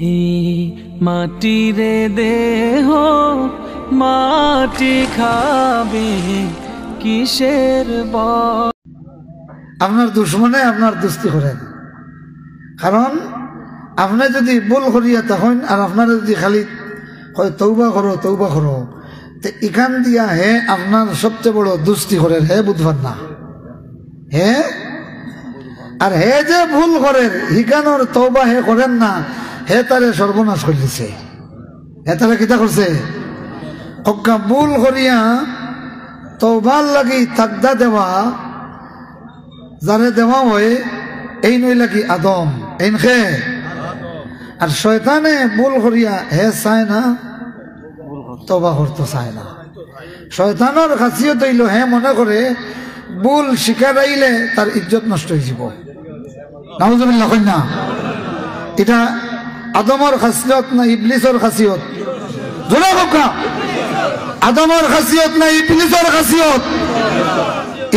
এই মাটিরে দেহ মাটি খাবে কিসের বল। আপনার দুশ্মনে আপনার দুস্তি করেন, কারণ আপনি যদি ভুল করিয়া তখন আর আপনারা যদি খালি তৌবা করো তৌবা করো, তো এখান দিয়া হে আপনার সবচেয়ে বড় দুস্তি করেন, হে বুঝবার না হে। আর হে যে ভুল করেন হিকানোর তৌবা হে করেন না, হে তারে সর্বনাশ করিছে। হে তারা কিতা করছে? অজ্ঞা ভুল করিয়া তৌবার লাগি তাকদা দেওয়া, যারে দেওয়া হয় এই নইলা কি আদম এই খে। আর শয়তানে ভুল করিয়া হে চায় না তওবা করতে চায় না। শয়তানের খাসিয়ত হইল হে মনে করে ভুল শিকার আইলে তার ইজ্জত নষ্ট হয়ে যাব। নাউজুবিল্লাহ কই না? এটা আদমের খাসিয়ত না ইবলিসের খাসিয়ত? জোরে হোকা। আদমের খাসিয়ত না ইবলিসের খাসিয়ত?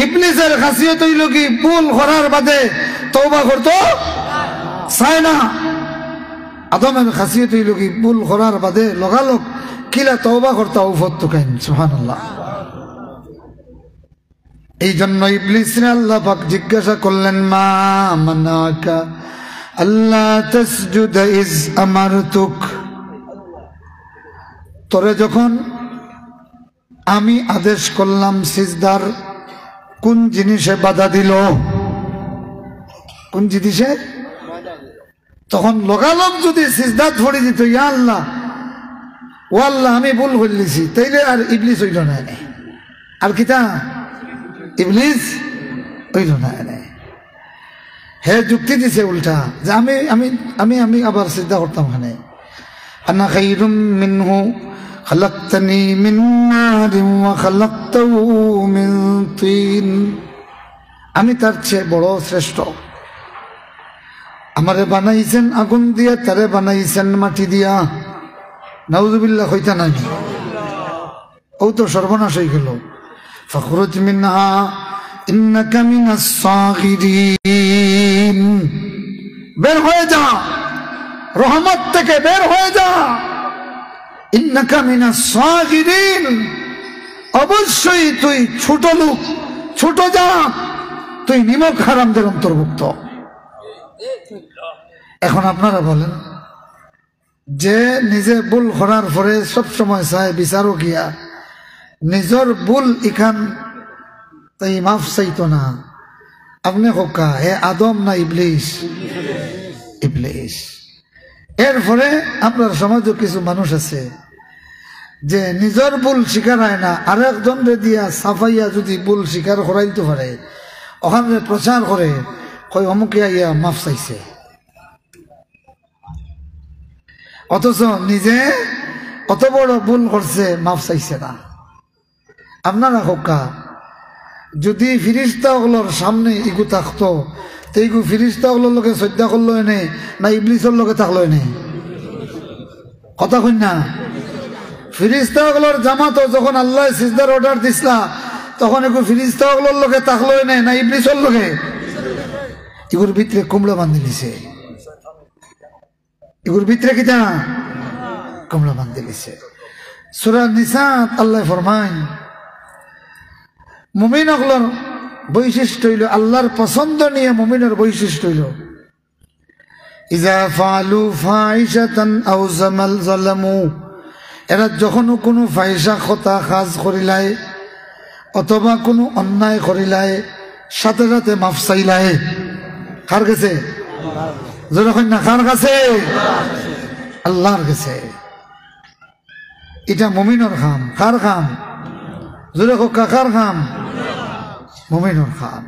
ইবলিসের খাসিয়ত হইল কি ভুল করার বাদে তওবা করতে চায় না। আদমের খাসিয়ত হইল কি ভুল করার বাদে লগালগ কিলা তওবা করতে উফত কাইন। সুবহানাল্লাহ। এই জন্য ইবলিসরে আল্লাহ পাক জিজ্ঞাসা করলেন, মা মানাকা আল্লাহ তাসজুদ ইজ আমারতুক, তোরে যখন আমি আদেশ করলাম সিজদার, কোন জিনিসে বাধা দিল? কোন জিনিসে? তখন লগালগ যদি সিজদা ধরে দিত, ইয়া আল্লাহ ও আল্লাহ আমি ভুল করলিছি, তাইলে আর ইবলিস হইল না। আর কিতা ইবলিস হইল না। হে যুক্তি দিছে উল্টা, যে আমি আমি আমি আমি আবার সিজদা করতাম ওখানে। আনা খায়রুম মিনহু খালাকতানি মিন নারিন ওয়া খালাকতাহু মিন তিন, আমি তার চেয়ে বড় শ্রেষ্ঠ। আমারে বানাইছেন আগুন দিয়া, তারে বানাইছেন মাটি দিয়া। নাউজুবিল্লাহ কইতা নাই? ও তো সর্বনাশ হয়ে গেল। ফখরুজ মিনহা ইন্নাকা মিনাস সাগিরিন, বের হয়ে যা রহমত থেকে, বের হয়ে যা। ইন্নাকা মিনাস সাগিরিন, অবশ্যই তুই ছোট লোক, ছোট যা, তুই নিমক হারামদের অন্তর্ভুক্ত। এখন আপনারা বলেন, যে নিজে ভুল করার পরে সবসময় চায় বিচারও গিয়া নিজের ভুল ইখান তাই মাফ চাইতো না, আপনি কোকা হে আদম না ইবলিস? ইবলিস। এরপরে আপনার সমাজে কিছু মানুষ আছে যে নিজের ভুল স্বীকার হয় না, আরেকজন দিয়া সাফাইয়া যদি ভুল স্বীকার করাইতে পারে ওখানে প্রচার করে কই অমুকে ইয়া মাফ চাইছে, অথচ নিজে কত বড় ভুল করছে মাফ চাইছে না। আপনারা হোকা যদি ফিরিস্তাগুলোর সামনে ইগু থাকতো, তো ইগু ফিরিস্তাগুলোর লোকে শ্রদ্ধা করলো এনে না ইবলিসের লোকে থাকলো এনে? কথা কই না? ফিরিস্তাগুলোর জামাতো যখন আল্লাহ সিজদার অর্ডার দিসলা তখন এগু ফিরিস্তাগুলোর লোকে থাকলো এনে না ইবলিসের লোকে? ইগুর ভিতরে কুমড়া বান্ধি দিছে, এগুর ভিতরে কিতা কুমড়া বান্ধি দিছে। সূরা নিসা আল্লাহ ফরমায় মুমিনগুলোর বৈশিষ্ট্য হইল, আল্লাহর পছন্দ নিয়ে মুমিনের বৈশিষ্ট্য হইল, ইজা ফালু ফাইশাতান আও যালামু, এরা যখন কোনো ফাইশা খতা কাজ করিলায় অথবা কোনো অন্যায় করিলায় সাথে সাথে মাফ চাইলায়। কার কাছে? যখন না কার কাছে? আল্লাহর কাছে। এটা মুমিনের কাম। কার কাম? জোরে কোকা কার কাম? মুমিনের কাম।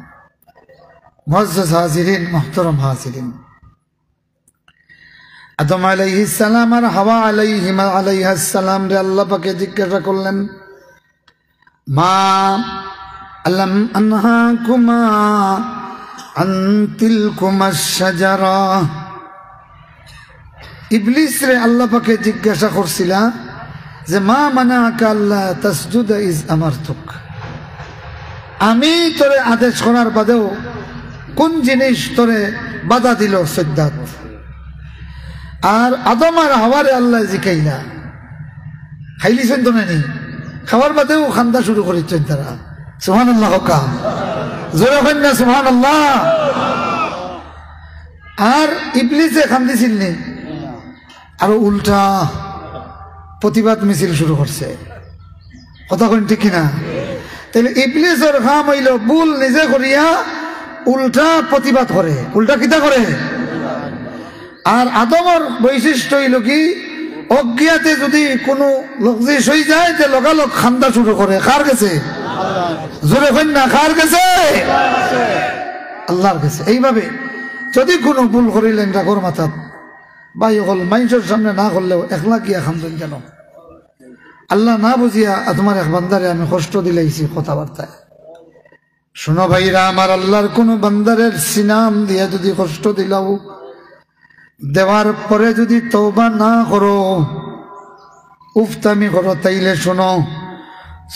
মুআজ্জাজ হাজিরিন, মুহতারাম হাজিরিন, আদম আলাইহিস সালাম আর হাওয়া আলাইহিস সালাম রে আল্লাহ পাকে জিজ্ঞাসা করলেন, মা আলাম আনহাকুমা আন তিলকুমাশ শাজারা। ইবলিস রে আল্লাহ পাকে জিজ্ঞাসা করছিলা যে মা মানাকা আল্লাহ তাসজুদা ইজ আমারতুক, আমি তোরে আদেশ করার বাদেও কোন জিনিস তোরে বাধা দিল সিজদাত? আর আদম আর হাওয়ারে আল্লাহ জিকাইলা খাইলিছেন তো নেই খাওয়ার বাদেও খান্দা শুরু করেছেন তারা সুবহানাল্লাহ কা জোরে হয় না সুবহানাল্লাহ আর ইবলিসে খান্দিছিল নি আর উল্টা প্রতিবাদ মিছিল শুরু করছে কথা কোন ঠিক কিনা তাহলে ইবলিসের কাম হইল ভুল নিজে করিয়া উল্টা প্রতিবাদ করে উল্টা কিতা করে আর আদমের বৈশিষ্ট্য হইল কি অজ্ঞাতে যদি কোনো লগ্জিস হয়ে যায় তে লগালগ খান্দা শুরু করে কার গেছে জোরে হয় না কার গেছে আল্লাহর কাছে এইভাবে যদি কোনো ভুল করিলেন রাগর মাথা বাই হল মানুষের সামনে না করলেও একলা গিয়া খামতেন কেন আল্লাহ না বুঝিয়া তোমার এক বান্দারে আমি কষ্ট দিলাইছি কথাবার্তায় শোনো ভাইরা আমার আল্লাহর কোন বান্দারের সিনাম দিয়া যদি কষ্ট দিলাও দেওয়ার পরে যদি তওবা না করো উফতামি করো তাইলে শোনো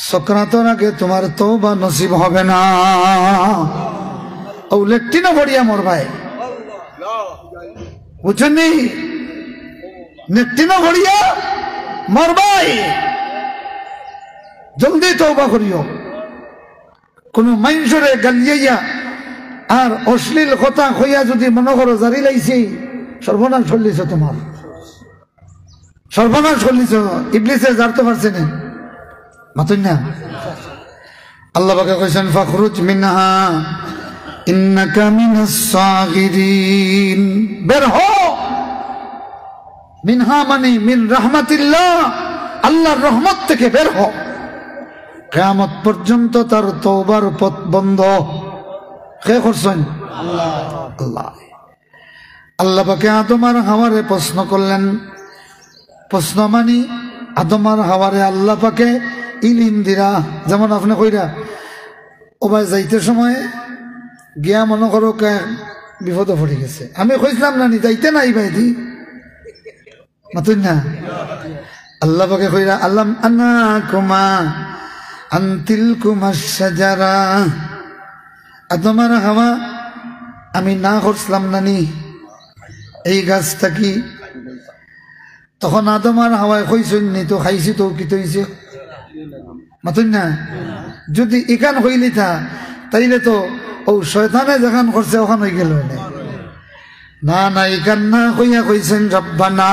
সক্রাতর আগে তোমার তওবা নসিব হবে না ও লেট্টিনা ভরিয়া মর ভাই বুঝছেন নি নেট্টিনা ভরিয়া মর ভাই জলদি তওবা করিও কোন মানুষরে গালিয়া আর অশ্লীল কথা কইয়া যদি মনে করো জারি লাইছি সর্বনাশ চল্লিশ তোমার সর্বনাশ চল্লিশ ইবলিসে জানতে পারছে না মাতুন না আল্লাহ পাকে কইছেন ফাখরুজ মিনহা ইন্নাকা মিনাস সাগিরিন বের হো মিনহা মানে মিন রাহমাতিল্লাহ আল্লাহর রহমত থেকে বের হো কিয়ামত পর্যন্ত তার তওবার পথ বন্ধ কে করছেন আল্লাহ আল্লাহ পাকে আদম আর হাওয়ারে প্রশ্ন করলেন প্রশ্ন মানি আদম আর হাওয়ারে আল্লাহ পাকে ইলিম দিরা যেমন আপনি কইরা ও ভাই যাইতে সময় গিয়া মনে করো কে বিপদে পড়ে গেছে আমি কইছিলাম না নি যাইতে নাই ভাই দি মাতুন না আল্লাহ পাকে কইরা আল্লাম আনা কুমা আনতিল কুমাশ শাজারা আদম আর হাওয়া আমি না করছিলাম নানি এই গাছটা কি তখন আদম আর হাওয়ায় কইছেন নি তো খাইছি তো কি তৈছে মাতুন না যদি ইকান হইলি থা তাইলে তো ও শয়তানে যেখান করছে ওখান হয়ে গেল না না ইকান না কইয়া কইছেন রব্বানা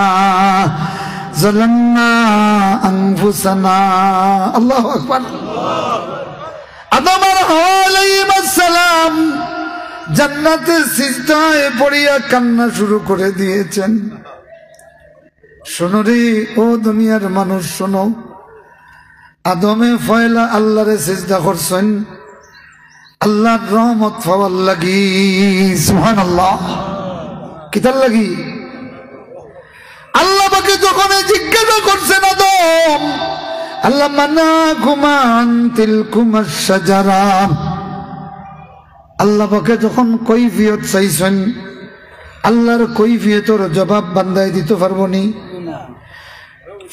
যালামনা আনফুসানা আল্লাহু আকবার আদম আর হাওয়া আলাইহিস সালাম জান্নাতে সিজদায় পড়িয়া কান্না শুরু করে দিয়েছেন শোনো রে ও দুনিয়ার মানুষ শোনো আদমে ফয়লা আল্লাহরে সিজদা করছেন আল্লাহর রহমত পাওয়ার লাগি সুবহানাল্লাহ কিতার লাগি আল্লাহ পাকে যখন জিজ্ঞাসা করছেন আদম আল্লাহ মানাকুমা আনতিল কুমাশ শাজারা আল্লাহ পাকে যখন কৈফিয়ত চাইছেন আল্লাহর কৈফিয়তর জবাব বান্দায় দিতে পারবো নি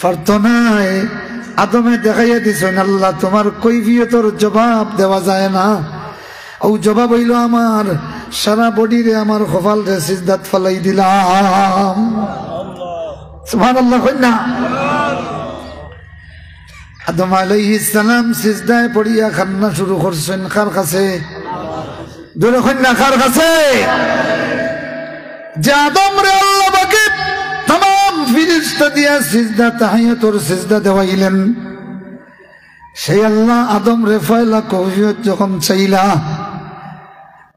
পারতো নাই আদমে দেখাইয়া দিছেন আল্লাহ তোমার কৈফিয়তর জবাব দেওয়া যায় না ও জবাব হইল আমার সারা বডিরে আমার কপাল রে সিজদাত ফলাই দিলাম সুবহানাল্লাহ কইনা আদম আলাইহিস সালাম সিজদায় পড়িয়া কান্না শুরু করছেন কার কাছে দূরে কন্যা কার কাছে যে আদম রে আল্লাহ পাকে तमाम ফেরেশতা দিয়া সিজদা তাহিয়াতুর সিজদা দেওয়াইলেন সেই আল্লাহ আদম রে ফয়লা কৈফিয়ত যখন চাইলা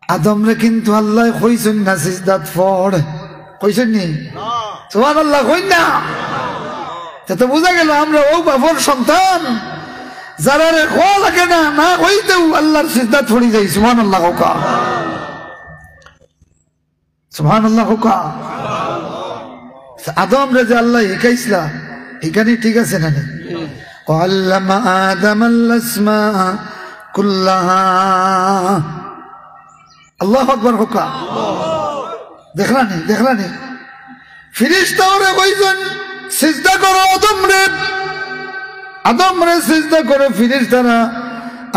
আদম রে কিন্তু আল্লাহ কইছেন না সিজদাত পড় কইছেন নি সুবহানাল্লাহ কইন না তো বুঝা গেল আমরা ও বাবার সন্তান যারা রে কোয়া লাগে না না কইতেও আল্লাহর সিজদাত পড়ি যাই সুবহানাল্লাহ কা সুবহানাল্লাহ কা আদম রে যে আল্লাহ শিখাইছিলা এখানে ঠিক আছে না আল্লামা আদম আল-আসমা কুল্লাহা আল্লাহু আকবার হুকা দেখলানি ফেরেশতারা কইছেন সিজদা করো আদম রে সিজদা করে ফেরেশতারা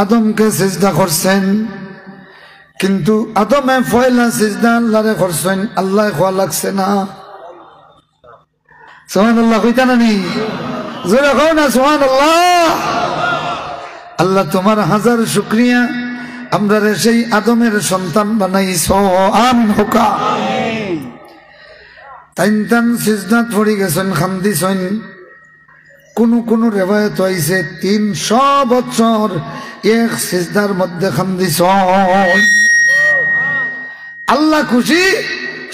আদমকে সিজদা করছেন কিন্তু আদমে পয়লা সিজদা আল্লাহরে করছেন আল্লাহ খোয়া লাগছে না সুবহানাল্লাহ কইতা না নি জোরে কও না সুবহানাল্লাহ। আল্লাহ তোমার হাজার শুকরিয়া, আমরা সেই আদমের সন্তান বানাইছো, আমিন হোকা। তাইন সিজদাত পড়ি গেছেন, খান্দিছেন। কোন রেওয়ায়ত হইছে 300 বছর এক সিজদার মধ্যে খান্দিছ। আল্লাহ খুশি,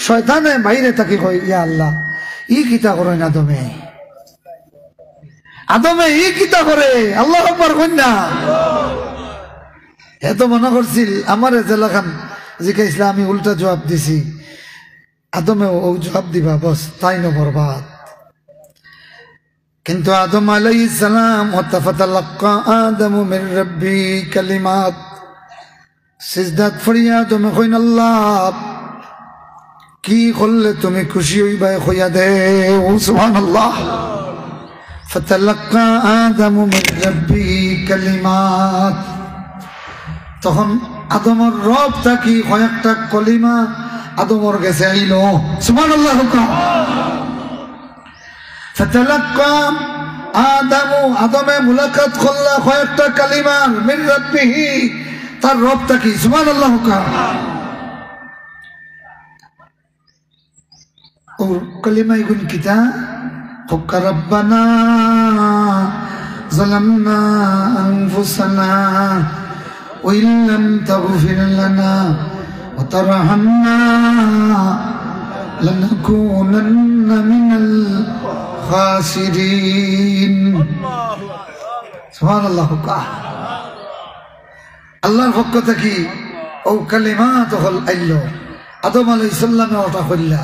শয়তানে বাইরে তাকে কই, ইয়া আল্লাহ ই কিতা করেন আদমে, আদমে ই কিতা করে, আল্লাহ আকবার কন্যা। এত মনে করছিল আমার জেলা খান জিজ্ঞাসা, আমি উল্টা জবাব দিছি, আদমে ও জবাব দিবা, বস তাই না বরবাদ। কিন্তু আদম আলাইহিস সালাম ফাতালাক্কা আদমু মির রাব্বি কালিমাত, সিজদাত ফরিয়া তুমি কইন আল্লাহ কি করলে তুমি খুশি হইবা, কইয়া দে সুবহানাল্লাহ। ফাতালাক্কা আদমু মির রাব্বি কালিমাত, তখন আদমর রব থাকি কয়েকটা কলিমা আদমর গেছে আইলো, সুবহানাল্লাহ। ফাতালাক্কা আদমু, আদমে মুলাকাত করলা কয়েকটা কালিমা মির রাব্বিহি, তার রব থাকি, সুবহানাল্লাহ। ও কালিমা এগুন কিতা, হুক্কা রাব্বানা যালামনা আনফুসানা ওয়া ইল্লাম তাগফির লানা ওয়া তারহামনা লানাকুনান্না মিনাল খাসিরিন, সুবহানাল্লাহ। আল্লাহর পক্ষ থেকে ও কালিমাত হল আইলো, আদম আলাইহিস সালামে ওটা কইলা,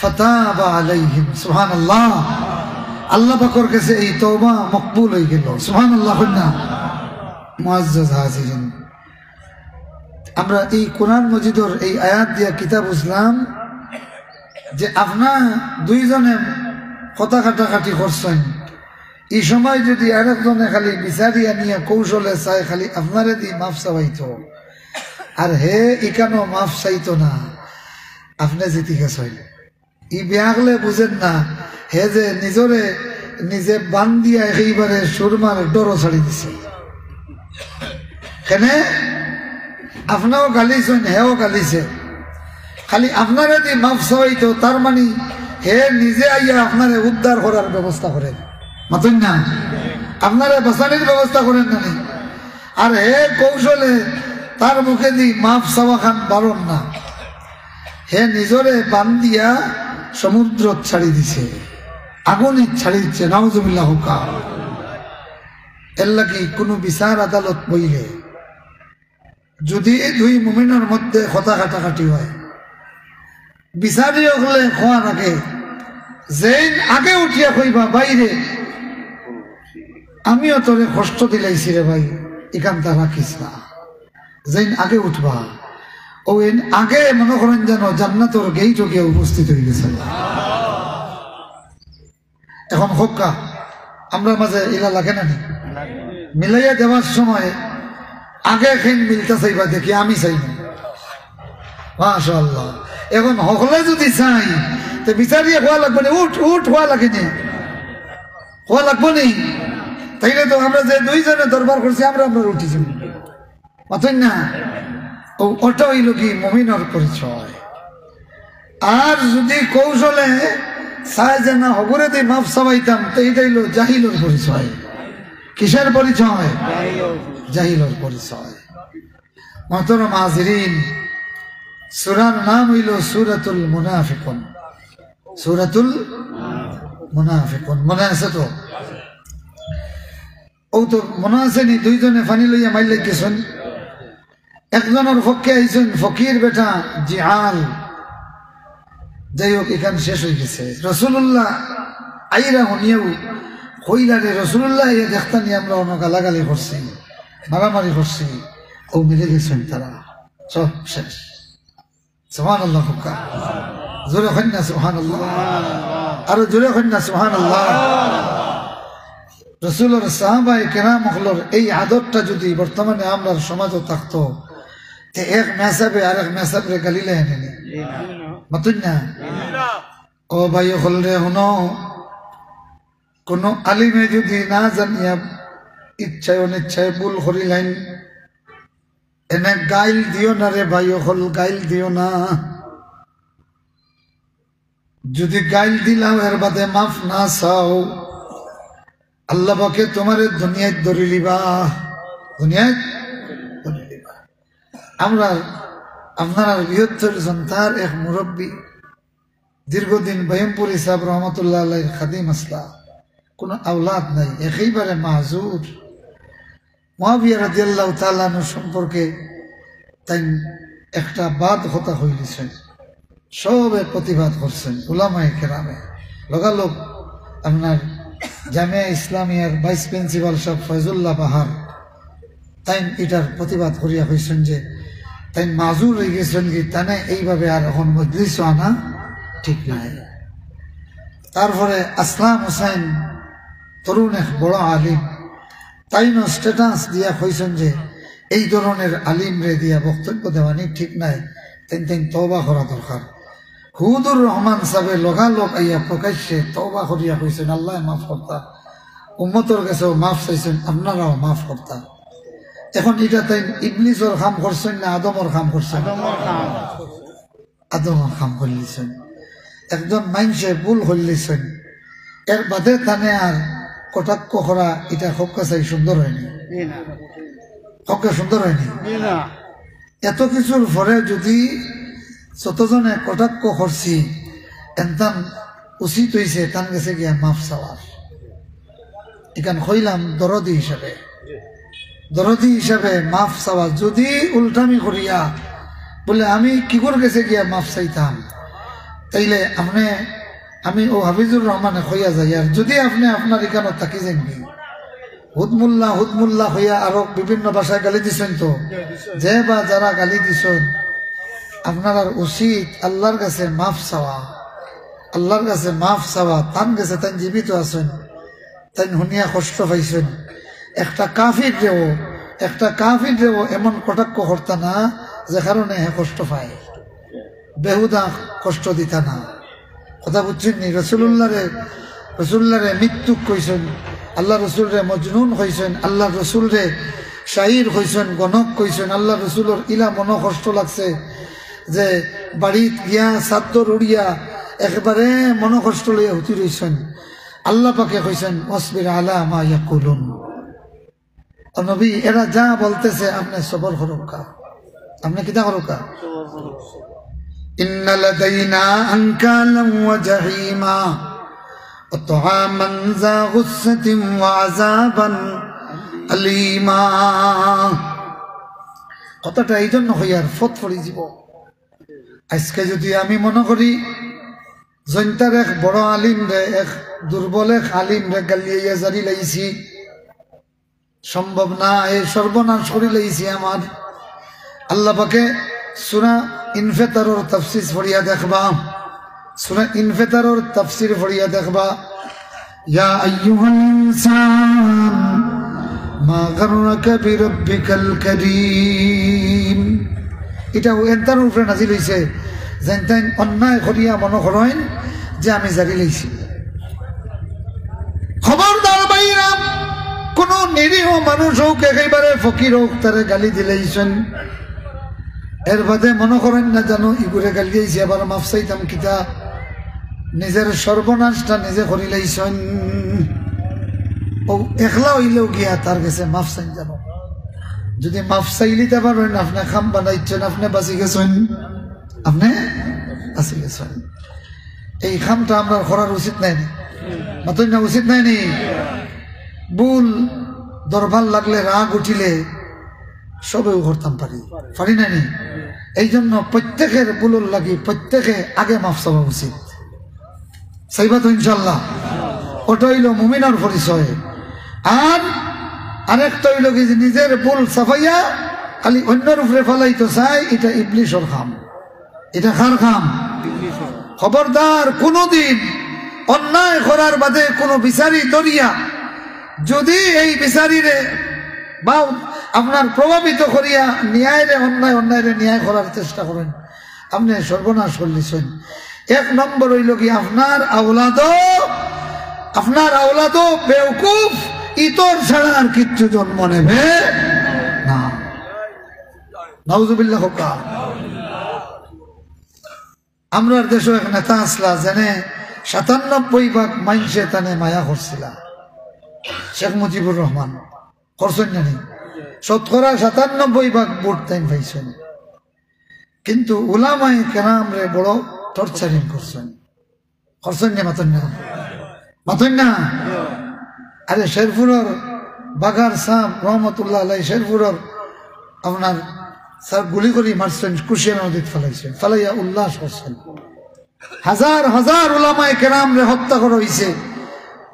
ফাতাবা আলাইহিম, সুবহানাল্লাহ। আল্লাহ পাকের কাছে এই তওবা মকবুল হয়ে গেল, সুবহানাল্লাহ। মুআজ্জাজ হাজিরিন, আমরা এই কোরআন মজিদের এই আয়াত দিয়া কিতাব বুঝলাম যে আপনার দুইজনে কথা কাটাকাটি করছেন, এই সময় যদি আরেকজনে খালি বিচারিয়া নিয়ে কৌশলে চাই খালি আপনারে দি মাফ চাইতো, আর হে ইকানো মাফ চাইতো না, আপনি জিতি গেছেন। ই বেয়াগলে বুঝেন না, হে যে নিজরে নিজে বান দিয়া এইবারে সুরমার ডরও ছাড়ি দিছে, কেনে আপনাও গালিছেন হেও গালিছে, খালি আপনারে দি মাফ চাইতো, তার মানে হে নিজে আইয়া আপনারে উদ্ধার করার ব্যবস্থা করেন, মাতুন না, আপনারে বাঁচানির ব্যবস্থা করেন না, আর হে কৌশলে তার মুখে দি মাফ চাওয়া খান বারণ না, হে নিজরে বান দিয়া সমুদ্র ছাড়ি দিছে, আগুনে ছাড়ি দিচ্ছে, নাউজুবিল্লাহ। এর লাগি কোনো বিচার আদালত বইলে যদি দুই মুমিনের মধ্যে কথা কাটাকাটি হয়, বিচারি হলে খোয়া রাখে, যেন আগে উঠিয়া কইবা বাইরে আমিও তোরে কষ্ট দিলাইছি রে ভাই, এখানটা রাখিস না, যেন আগে উঠবা, ও আগে মনে করেন যেন জান্নাতের গেইটে গিয়ে উপস্থিত হয়ে গেছে। এখন হোক্কা আমরা মাঝে ইলা লাগে না, মিলাইয়া দেওয়ার সময় আগে খেন মিলতে চাইবা, দেখি আমি চাই না, মাশাআল্লাহ। এখন হকলে যদি চাই তো বিচারিয়ে হওয়া লাগবে না, উঠ উঠ হওয়া লাগে না, হওয়া লাগবো নেই, তাইলে তো আমরা যে দুইজনে দরবার করছি আমরা আমরা উঠিছি, মাতুন না। ওটা হইল কি মুমিনের পরিচয়। আর যদি কৌশলে চায় যে না হবরে দিয়ে মাফ চাইতাম, তো এইটা হইল জাহিলর পরিচয়। কিসের পরিচয়? জাহিলর পরিচয়। মুহতারাম হাজিরিন, সূরার নাম হইল সূরাতুল মুনাফিকুন। সূরাতুল মুনাফিকুন মনে আছে তো? ও তো মনে আছে নি? দুইজনে ফানি লইয়া মাইল গেছেন, একজনের পক্ষে আইছেন ফকির বেটা জিহাল। যাই হোক, এখান শেষ হয়ে গেছে। রসুল্লাহ আইরা হনিয়াও কইলারে রসুল্লাহ ইয়ে দেখতা নিয়ে আমরা অন্য গালাগালি করছি, মারামারি করছি, ও মিলে গেছেন তারা, সব শেষ। সুবহানাল্লাহ। জোরে হয় না সুবহানাল্লাহ? আরো জোরে হয় না সুবহানাল্লাহ? রসুলের সাহাবায়ে কেরাম হলোর এই আদতটা যদি বর্তমানে আমরা সমাজও থাকতো, তে এক মেসাবে আর এক মেসাবে গালিলে এনেনি মাতুন না। ও ভাই হল রে, শুনো কোন আলিমে যদি না জানিয়া ইচ্ছায় অনিচ্ছায় ভুল করিলেন, এনে গাইল দিও না রে ভাই, হল গাইল দিও না। যদি গাইল দিলাও এর বাদে মাফ না চাও, আল্লাহ পাকে তোমার দুনিয়ায় ধরে লিবা, দুনিয়ায় ধরে লিবা। আমরা আপনার বৃহত্তর জনতার এক মুরব্বী, দীর্ঘদিন বয়মপুর সাহেব রহমতুল্লাহ আলাইহ খাদিম আসলা, কোনো আওলাদ নাই, একেবারে মাহুর। মুআবিয়া রাদিয়াল্লাহু তাআলা আনহু সম্পর্কে তাই একটা বাদ কথা হইলিছেন, সবে প্রতিবাদ করছেন উলামায়ে কেরামে। লগালগ আপনার জামিয়া ইসলামিয়ার ভাইস প্রিন্সিপাল সাহেব ফয়জুল্লাহ বাহার তাই এটার প্রতিবাদ করিয়া হয়েছেন যে তাই মাজুর হয়ে গেছেন কি তানে এইভাবে আর এখন মজলিস আনা ঠিক নাই। তারপরে আসলাম হোসেন তরুণ এক বড় আলিম, তাইনো স্ট্যাটাস দিয়া হয়েছেন যে এই ধরনের আলিম রে দিয়া বক্তব্য দেওয়ানি ঠিক নাই, তাই তাই তওবা করা দরকার। হুদুর রহমান সাহেব লগালগ আইয়া প্রকাশ্যে তওবা করিয়া হয়েছেন, আল্লাহ মাফ করতা, উম্মতর কাছেও মাফ চাইছেন, আপনারাও মাফ করতা। এখন এটা তাই ইবলিসর কাম করছেন না আদমর কাম করছেন? আদমর কাম করলিছেন। একজন মানুষে ভুল হইলিছেন, এর বাদে তানে আর কটাক্ষ করা এটা খুব কাছে সুন্দর হয়নি, খুবকে সুন্দর হয়নি। এত কিছুর পরে যদি যতজনে কটাক্ষ করছি এনতান উচিত হয়েছে তান গেছে গিয়া মাফ চাওয়ার। এখান হইলাম দরদি হিসাবে মাফ চাওয়া। যদি উল্টামি করিয়া বলে আমি কি করে গেছে গিয়া মাফ চাইতাম, তাইলে আমি ও হাফিজুর রহমানে হইয়া যাই। আর যদি আপনি আপনার এখানে থাকি যাইবি হুদমুল্লাহ হইয়া আরো বিভিন্ন ভাষায় গালি দিছেন, তো যে বা যারা গালি দিছেন আপনার আর উচিত আল্লাহর কাছে মাফ চাওয়া, আল্লাহর কাছে মাফ চাওয়া। তান গেছে তাই জীবিত আছেন, তাই শুনিয়া কষ্ট পাইছেন। একটা কাফির রেও এমন কটাক্ষ করতা না যে কারণে হে কষ্ট পায়, বেহুদা কষ্ট দিতা না। কথা বুঝছেন নি? রসুল্লারে মৃত্যুক কইছেন, আল্লাহ রসুল রে মজনুন কইছেন, আল্লাহ রসুল রে শাহির কইছেন, গণক কইছেন। আল্লাহ রসুলের ইলা মন কষ্ট লাগছে যে বাড়িত গিয়া চাদর উড়িয়া একেবারে মন কষ্ট লইয়া হুতি রইছেন। আল্লাহ পাকে কইছেন ওয়াসবির আলা মা ইয়াকুলুন, নবী এরা যা বলতেছে আপনি সবর করুকা, আপনি কিতা করুকা। ইন্না লাদাইনা আনকালাম ওয়া জাহিমা ওয়া তুআমান যা গুসসাতিন ওয়া আযাবান আলীমা। কথাটা এই জন্য হইয়ার ফটফড়ি জীব। আজকে যদি আমি মনে করি জৈন্তার এক বড় আলিম রে, এক দুর্বল এক আলিম রে গালিয়া জারি লাইছি, সম্ভব না, এই সর্বনাশ করে লাইছি আমার। আল্লাহ পাকে সূরা ইনফিতারের তাফসীর পড়িয়া দেখবা, সূরা ইনফিতারের তাফসীর পড়িয়া দেখবা, ইয়া আইয়ুহাল ইনসান মা গাররাকা বিরাব্বিকাল কারীম। এটা এন্তার উপরে নাজিল হইছে যেন তেন অন্যায় করিয়া মনে করেন যে আমি জারি লাইছি। খবরদার বাইরা, কোন নিরীহ মানুষ হোক, একেবারে ফকির হোক, তারে গালি দিলেইছেন, এর বাদে মনে করেন না জানো ইগুরে গালি দিয়েছি আবার মাফ চাইতাম কিতা, নিজের সর্বনাশটা নিজে করিলেইছেন। ও একলা হইলেও গিয়া তার কাছে মাফ চাইন জানো। যদি মাফ চাইলিতে পারেন আপনি খাম বানাইছেন, আপনি বাঁচি গেছেন, আপনি বাঁচি গেছেন। এই খামটা আমরা করার উচিত নাই, মাতই না উচিত নাই নি। ভুল দরবার লাগলে রাগ উঠিলে সবেও করতাম পারি না নি। এই জন্য প্রত্যেকের ভুলর লাগি প্রত্যেকে আগে মাফ চাওয়া উচিত। চাইবা তো ইনশাল্লাহ। ওটা হইল মুমিনার পরিচয়। আর আরেকটা হইল কি নিজের ভুল সাফাইয়া খালি অন্যের উপরে ফেলাইতে চাই, এটা ইবলিসের কাম। এটা কার কাম? খবরদার কোনদিন অন্যায় করার বাদে কোনো বিচারি দরিয়া যদি এই বিচারিরে বা আপনার প্রভাবিত করিয়া ন্যায়রে অন্যায়রে ন্যায় করার চেষ্টা করেন, আপনি সর্বনাশ করলিছেন। এক নম্বর হইল কি আপনার আওলাদ আপনার আওলাদও বেওকুফ, ইতর ছাড়া আর কিচ্ছু জন্ম নেবে না। নাউজুবিল্লাহ। হোকা আমরার দেশে এক নেতা আসলা জেনে ৯৭% মাইনসে তানে মায়া করছিল, শেখ মুজিবুর রহমান করছেন জানি, শতকরা ৯৭% ভোট তাই পাইছেন। কিন্তু উলামায়ে কেরাম রে বড় টর্চারিং করছেন, করছেন না? মাতন না, মাতন না। আরে শেরপুরের বাগার সাহ রহমতুল্লাহ আলাই শেরপুরের আপনার স্যার গুলি করি মারছেন, কুশিয়া নদীত ফেলাইছেন, ফেলাইয়া উল্লাস করছেন। হাজার হাজার উলামায়ে কেরাম রে হত্যা করা হয়েছে,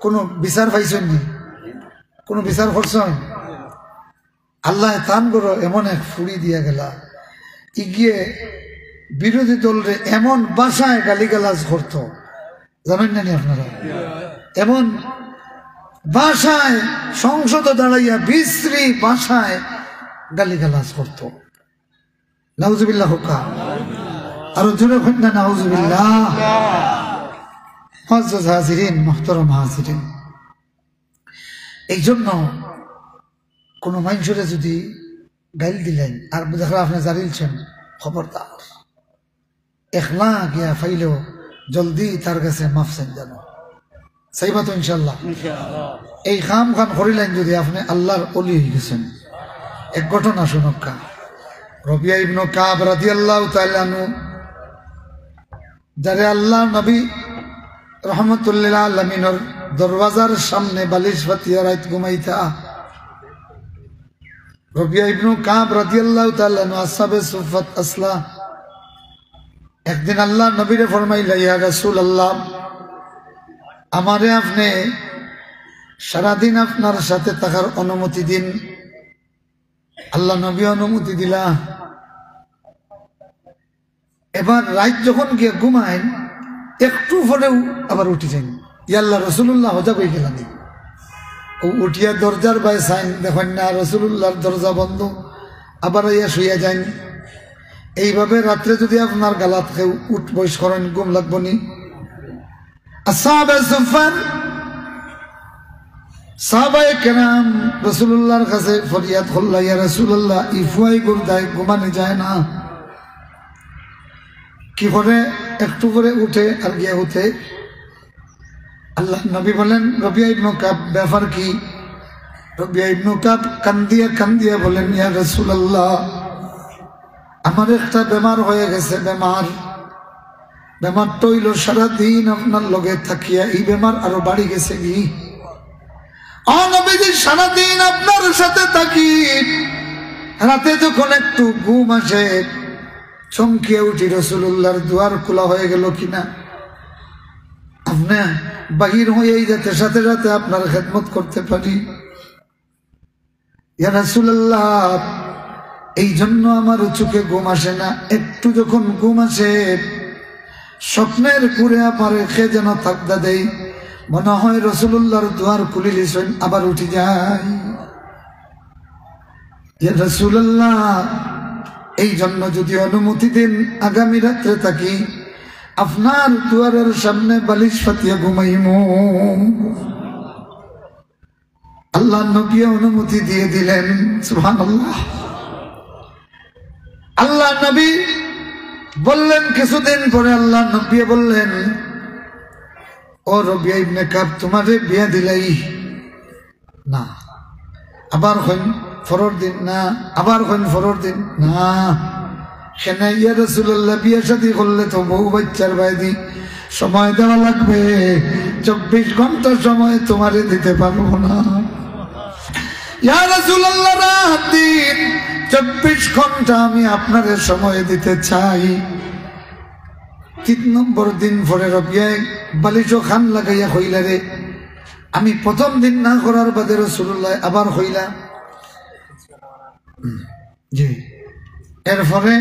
কোনো বিচার পাইছেন নি? কোনো বিচার করছেন? আল্লাহ তান করো এমন এক ফুড়ি দিয়া গেলা, ইগিয়ে বিরোধী দলরে এমন ভাষায় গালিগালাজ করতো, জানেন না আপনারা? এমন ভাষায় সংসদে দাঁড়াইয়া বিশ্রী ভাষায় গালিগালাজ করতো। নাউজুবিল্লাহ। হোকা আরো জোরে হন না, নাউজুবিল্লাহ। মুআজ্জাজ হাজিরিন, মুহতারাম হাজিরিন, এই জন্য কোন মানুষের যদি গাইল দিলেন আর দেখা আপনি জানিলছেন, খবরদার এখলা গিয়া ফাইলেও জলদি তার কাছে মাফ চান জানো, চাইবা তো ইনশাল্লাহ। এই খাম খান করিলেন যদি আপনি আল্লাহর ওলি হয়ে গেছেন। এক ঘটনা শুনক্কা, রবিয়া ইবনে কাব রাদিয়াল্লাহু তাআলা আনহু, যারে আল্লাহ নবী রহমতুল্লিল আলামিনের দরওয়াজার সামনে বালিশ পাতিয়া রাত ঘুমাইতা, রবিয়া ইবনে কাব রাদিয়াল্লাহু তাআলা আনহু আসহাবে সুফাত আসলা, একদিন আল্লাহ নবীরে ফরমাইলা, ইয়া রাসূলুল্লাহ, আমারে আপনি সারাদিন আপনার সাথে থাকার অনুমতি দিন। আল্লাহ নবী অনুমতি দিলা। এবার রাত যখন গিয়ে ঘুমায়, একটু পরেও আবার উঠে যান, ইয়া আল্লাহ রাসূলুল্লাহ হজা বই গেলেন। ও উঠিয়া দরজার বাই সাইন দেখেন না রাসূলুল্লাহর দরজা বন্ধ, আবার ইয়া শুইয়া যান। এইভাবে রাত্রে যদি আপনার গালাত কেউ উঠ বয়স করেন, ঘুম লাগবো নি? আসহাবে সুফান সাহাবায়ে কেরাম রাসূলুল্লাহর কাছে ফরিয়াদ করলা, ইয়া রাসূলুল্লাহ, ইফুয়াই গুরদায় ঘুমানো যায় না, কি করে? একটু করে উঠে আর গিয়ে উঠে। আল্লাহ নবী বলেন, রবিয়া ইবনে কাব, ব্যাপার কি? রবিয়া ইবনে কাব কান্দিয়া কান্দিয়া বলেন, ইয়া রাসূলুল্লাহ, আমার একটা বেমার হয়ে গেছে। বেমারটা হইল সারাদিন আপনার লগে থাকিয়া এই বেমার আরো বাড়ি গেছে। কি নবীজি সারাদিন আপনার সাথে থাকি, রাতে যখন একটু ঘুম আসে চমকিয়ে উঠি, রাসূলুল্লাহর দুয়ার খোলা হয়ে গেল কিনা, আপনি বাহির হয়েই যাতে সাথে সাথে আপনার খেদমত করতে পারি। ইয়া রাসূলুল্লাহ, এই জন্য আমার চোখে ঘুম আসে না, একটু যখন ঘুম আসে স্বপ্নের ঘুরে আমার রেখে যেন থাকদা দেই, মনে হয় রাসূলুল্লাহর দুয়ার খুলে লিছেন, আবার উঠে যায়। ইয়া রাসূলুল্লাহ, এই জন্য যদি অনুমতি দিন, আগামী রাত্রে থাকি আপনার দুয়ারের সামনে বালিশ পাতিয়া ঘুমাইমু। আল্লাহ নবী অনুমতি দিয়ে দিলেন। সুবহানাল্লাহ। আল্লাহ নবী বললেন, কিছুদিন পরে আল্লাহ নবী বললেন, ও রবিয়া ইবনে কাব, তোমারে বিয়া দিলাই না, আবার হইন ফরর দিন না, আবার হইন ফরর দিন না। সেনা ইয়া রাসূলুল্লাহ, বিয়া শাদী করলে তো বউ বাচ্চার বাইদি সময় দেওয়া লাগবে, 24 ঘন্টা সময় তোমারে দিতে পারবো না। ইয়া রাসূলুল্লাহ, রাত দিন 24 ঘন্টা আমি আপনার সময় দিতে চাই। 3 নম্বর দিন পরে রবিয়া বালিশও খান লাগাইয়া হইলা, রে আমি প্রথম দিন না করার বাদে রাসূলুল্লাহ আবার হইলা। জি, এরপরে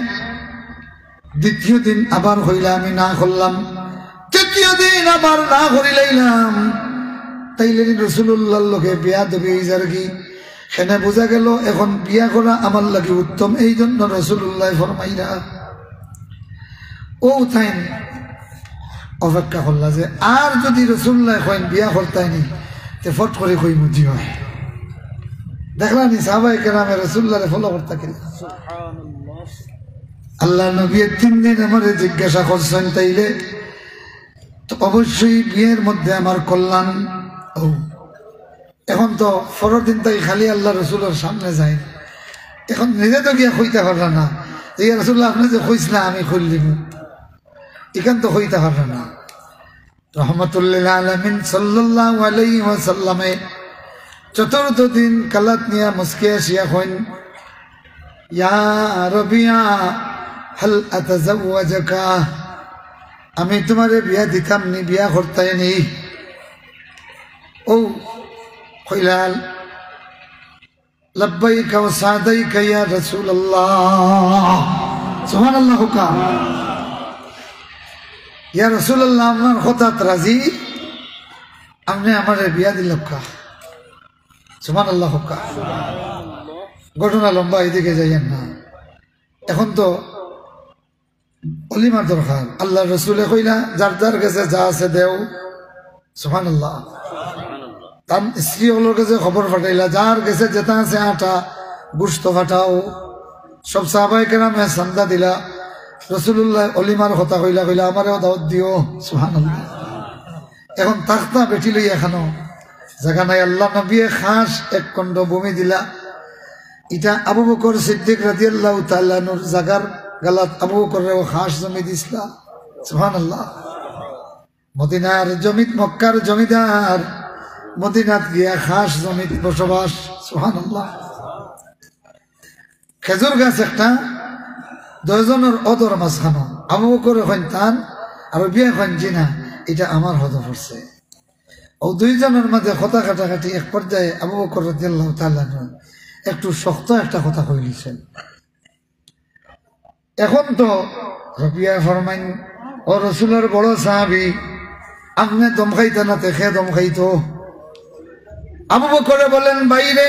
দ্বিতীয় দিন আবার হইলা, আমি না করলাম। তৃতীয় দিন আবার না করিলাম। তাইলে রাসূলুল্লাহর লগে বিয়া দেবে যার কি, সেনে বোঝা গেল এখন বিয়া করা আমার লাগে উত্তম। এই জন্য রাসূলুল্লাহ ফরমাইরা, ও থাইন অপেক্ষা করলা যে আর যদি রসুল্লাহ কইন বিয়া করতাইনি তে ফট করে কই মুজি হয়। দেখলানি সাহাবায়ে কেরামে রসুল্লাহরে ফলো করতে কিনা। আল্লাহ নবী 3 দিন আমারে জিজ্ঞাসা করছেন তাইলে তো অবশ্যই বিয়ের মধ্যে আমার কল্যাণ। এখন তো পরের দিন তাই খালি আল্লাহ রসুলের সামনে যায়, এখন নিজে তো গিয়া হইতে পারল না। এই রসুল্লাহ আপনি যে কইসলা আমি খুললিম, এখান তো হইতে পারল না। রহমতুল্লিল আলামিন সাল্লাল্লাহু আলাইহি ওয়াসাল্লামে চতুর্থ দিন কালাত নিয়া মুস্কি আসিয়া কইন, ইয়া রবিয়া হাল আতাজাওয়াজাকা, আমি তোমারে বিয়া দিতাম নি, বিয়া করতাই নি। ও কইলাল লব্বাইকা ওয়া সাদাইকা ইয়া রাসূলুল্লাহ, সুবহানাল্লাহ। হুকা ইয়া রাসূলুল্লাহ, আপনার কথাত রাজি, আপনি আমারে বিয়া দিলেন কা। সুবহানাল্লাহ। হুকা ঘটনা লম্বা, এদিকে যাইয়েন না। এখন তো অলিমার দরকার। আল্লাহ রসুলে কইলা যার যার কাছে যা আছে দেও। সুবহানাল্লাহ। তার স্ত্রী হলোর কাছে খবর পাঠাইলা, যার কাছে যেটা আছে আটা গুস্ত ফাটাও। সব সাহাবায়ে কেরামে চান্দা দিলা। রসুল্লাহ অলিমার কথা কইলা, কইলা আমারেও দাওয়াত দিও। সুবহানাল্লাহ। এখন তাখতা বেটি লই এখানো জায়গা নাই। আল্লাহ নবীয়ে খাস এক খণ্ড ভূমি দিলা। এটা আবু বকর সিদ্দিক রাদিয়াল্লাহু তাআলা নূর জাগার গালাত আবু বকরেও খাস জমি দিছলা। সুবহানাল্লাহ। মদিনার জমিত, মক্কার জমিদার মদিনাত গিয়া খাস জমিত বসবাস। সুবহানাল্লাহ। খেজুর গাছ একটা, 2 জনের অদর মাঝখানো। আবু বকর এখন তান আর বিয়া এখন জিনা, এটা আমার হদ পড়ছে। ও 2 জনের মাঝে কথা কাটাকাটি এক পর্যায়ে আবু বকর রাদিয়াল্লাহু তাআলা একটু শক্ত একটা কথা কইলিছেন। এখন তো রবিয়া ফরমাইন, ও রসুলের বড় সাহাবী, আপনি দম খাইতে না দেখে দম খাইতো। আবু বকরে বলেন, বাইরে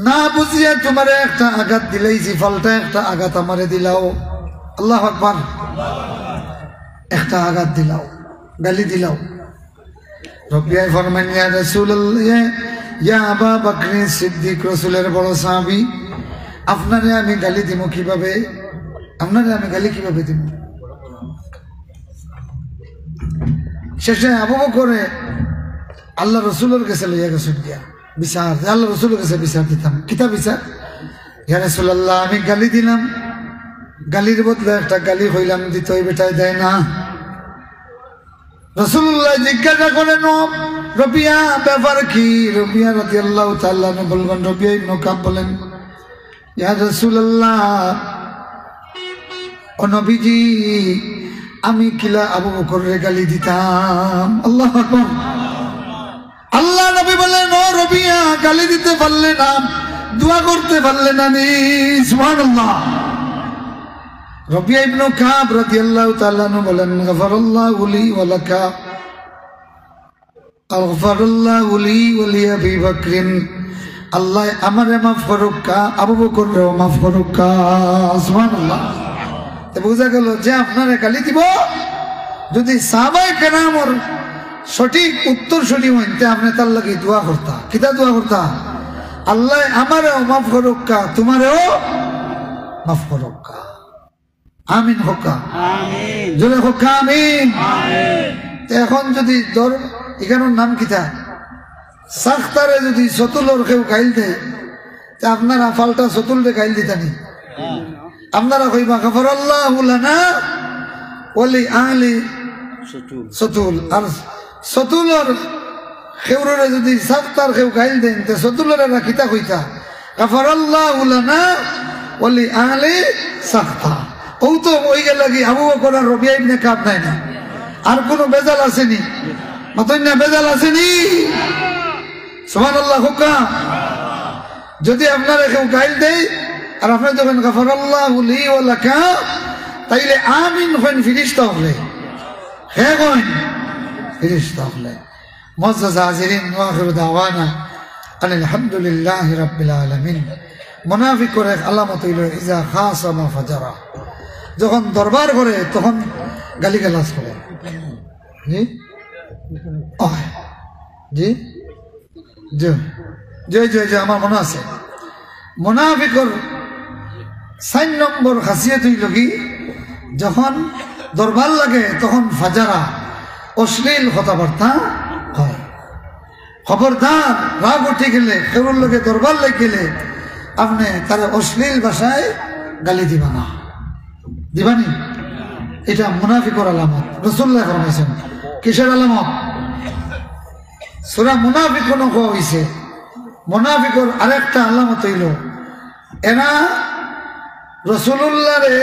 না বুঝিয়ে তোমারে একটা আঘাত দিলাইছি, ফলটা একটা আঘাত আমারে দিলাও। আল্লাহু আকবার। একটা আঘাত দিলাও, গালি দিলাও। রবিয়া ফরমাইন, ইয়া রাসূলুল্লাহ, ইয়া আবা বকর সিদ্দিক, রসুলের বড় সাহাবী, আপনারে আমি গালি দিব কিভাবে? আপনারে আমি গালি কিভাবে দিব? শেষে আবু বকরে আল্লাহ রসুলের কাছে লইয়া গেছেন গিয়া বিচার। আল্লাহ রসুলের কাছে বিচার দিতাম। কিতা বিচার? ইয়া রাসূলুল্লাহ, আমি গালি দিলাম, গালির বদলে একটা গালি হইলাম, দিতই বেটাই দেয় না। রাসূলুল্লাহ জিজ্ঞাসা করেন, রবিয়া ব্যাপার কি? রবিয়া রাদিয়াল্লাহু তাআলা বলবেন, রবিয়া ইবনে কাব বলেন, ইয়া রাসূলুল্লাহ, ও নবীজি, আমি কিলা আবু বকরের গালি দিতাম। আল্লাহু আকবার। আল্লাহ নবী বলেন, ও রবিয়া, গালি দিতে পারলে না, দোয়া করতে পারলে না নি? সুবহানাল্লাহ। রবিয়া ইবনে কাব রাদিয়াল্লাহু তাআলা বলেন, গফারাল্লাহু লি ওয়া লাকা, আগফারাল্লাহু লি ওয়া লি আবি বকর, আল্লাহ আমারে মাফ করুক কা, আবু বকরও মাফ করুক কা। সুবহানাল্লাহ। তো বুঝা গেল যে আপনারে গালি দিব, যদি সাহাবায়ে কেরামের সঠিক উত্তর শুনি হইতে আপনি তার লাগি দোয়া করতা। কিতা দোয়া করতা? আল্লাহ আমারেও মাফ করুক কা, তোমারেও মাফ করুক কা। আমিন হোক। আমিন। জোরে হোক আমিন। আমিন। এখন যদি ধর এখানোর নাম কিতা, সাখতারে যদি সতুলর কেউ গাইল দেয়, তা আপনারা ফালটা সতুলরে গাইল দিতানি? আপনারা কইবা গফারাল্লাহু লানা ওয়া লি আহলি সতুল। আর সতুলর কেউরে যদি সাখতার কেউ গাইল দেন, তে সতুলরে রাখিতা কইতা গফারাল্লাহু লানা ওয়া লি আহলি সাখতা। ও তো ওই লাগি আবু বকর আর রবিয়া ইবনে কাব নাই না। আর কোন বেজাল আসেনি? মতন না বেজাল আসেনি? সুবহানাল্লাহ। হুকা যদি আপনারা কেউ গাইল দেয় আর আপনি যখন গফারাল্লাহু লি ওয়া লাকা, তাইলে আমিন হন ফিরিস্তা হলে, হে হন ফিরিস্তা হলে। মুআজ্জাজ হাজিরিন, ওয়া আখিরু দাওয়ানা আলহামদুলিল্লাহি রাব্বিল আলামিন। মুনাফিকের এক আলামত হইল ইজা খাসামা ফাজারা, যখন দরবার করে তখন গালি গালাজ করে জি জি জি জি জি জি আমার মনে আছে মুনাফিকর 4 নম্বর খাসিয়ত হইল কি যখন দরবার লাগে তখন ফাজারা অশ্লীল কথাবার্তা হয় খবরদার রাগ উঠে গেলে কেউর লোকে দরবার লেগে গেলে আপনি তারা অশ্লীল ভাষায় গালি দিবা না দিবানি এটা মুনাফিকর আলামত রাসূলুল্লাহ ফরমাইছেন কিসের আলামত সূরা মুনাফিকুন কোয়া হইছে মুনাফিকর আরেকটা আলামত হইল এরা রাসূলুল্লাহরে